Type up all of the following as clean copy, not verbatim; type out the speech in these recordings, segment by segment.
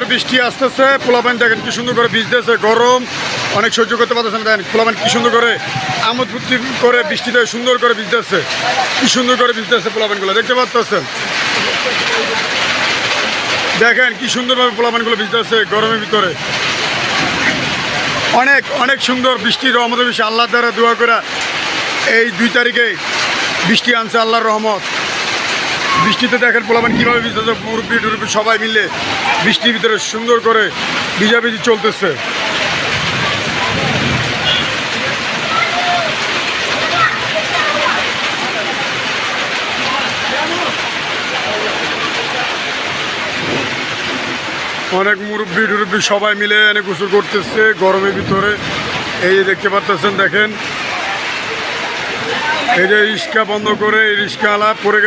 রহমতের বৃষ্টি আসতেছে। পোলাপান দেখেন কি সুন্দর করে ভিজতেছে, গরম অনেক সহ্য করতে পারতেছে না। দেখেন পোলাপান কি সুন্দর করে আমোদ ফুর্তি করে বৃষ্টিতে সুন্দর করে ভিজতেছে, কি সুন্দর করে ভিজতেছে পোলাপানগুলো দেখতে পাচ্ছেন। দেখেন কি সুন্দরভাবে পোলাপানগুলো ভিজতেছে গরমের ভিতরে। অনেক অনেক সুন্দর বৃষ্টির রহমতের বিষয়। আল্লাহ দ্বারা দোয়া করে এই 2 তারিখে বৃষ্টি আনছে আল্লাহর রহমত। বৃষ্টিতে দেখেন পোলাপান কীভাবে ভিজতেছে, মুরব্বি টুরব্বি সবাই মিলে বৃষ্টির ভিতরে সুন্দর করে ভিজাভিজি চলতেছে। অনেক মুরব্বি টুরব্বি সবাই মিলে এনে গোসল করতেছে গরমের ভিতরে। এই যে দেখতে পাচ্ছেন, দেখেন এই যে রিক্সা বন্ধ করে এই রিক্সাওয়ালা পরে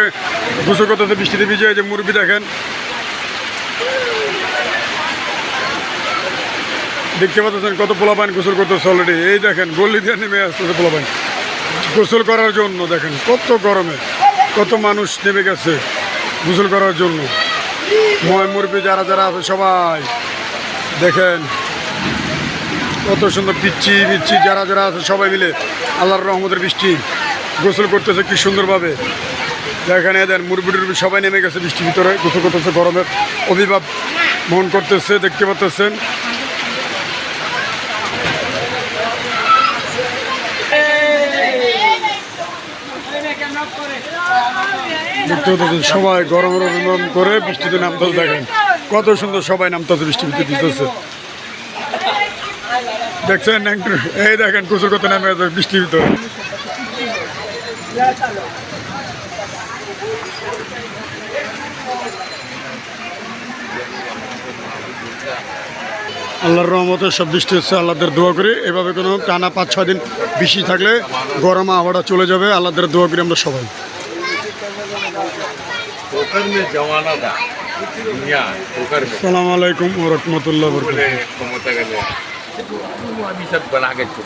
গোসল করতেছে বৃষ্টিতে ভিজে। এই যে মুরব্বি দেখেন, দেখতে পাচ্ছেন কত পোলাপান গোসল করতেছে অলরেডি। এই দেখেন গল্লি দিয়ে নেমে আসতেছে পোলাপান গোসল করার জন্য। দেখেন কত গরমে কত মানুষ নেমে গেছে গোসল করার জন্য। ময় মুরব্বি যারা যারা আছে সবাই দেখেন কত সুন্দর পিচ্ছি বিচ্ছি যারা যারা আছে সবাই মিলে আল্লাহর রহমতের বৃষ্টি গোসল করতেছে কি সুন্দরভাবে। দেখেন এদের মুরব্বি টুরব্বি সবাই নেমে গেছে বৃষ্টির ভিতরে গোসল করতেছে, গরমের অভিভাব বহন করতেছে দেখতে পাচ্ছেন। দেখতে পাচ্ছেন সবাই গরমের অভিমান করে বৃষ্টিতে নামতেছে। দেখেন কত সুন্দর সবাই নামতেছে বৃষ্টির ভিতরে দিতেছে। দেখছেন এই দেখেন গোসল করতে নামে গেছে বৃষ্টির ভিতরে। আল্লাহর রহমতে সব বৃষ্টি হচ্ছে। আল্লাহদের দোয়া করি এভাবে কোনো টানা 5-6 দিন বৃষ্টি থাকলে গরম আবহাওয়াটা চলে যাবে। আল্লাহদের দোয়া করি আমরা সবাই। আসসালামু আলাইকুম ওয়া রাহমাতুল্লাহি ওয়া বারাকাতুহু।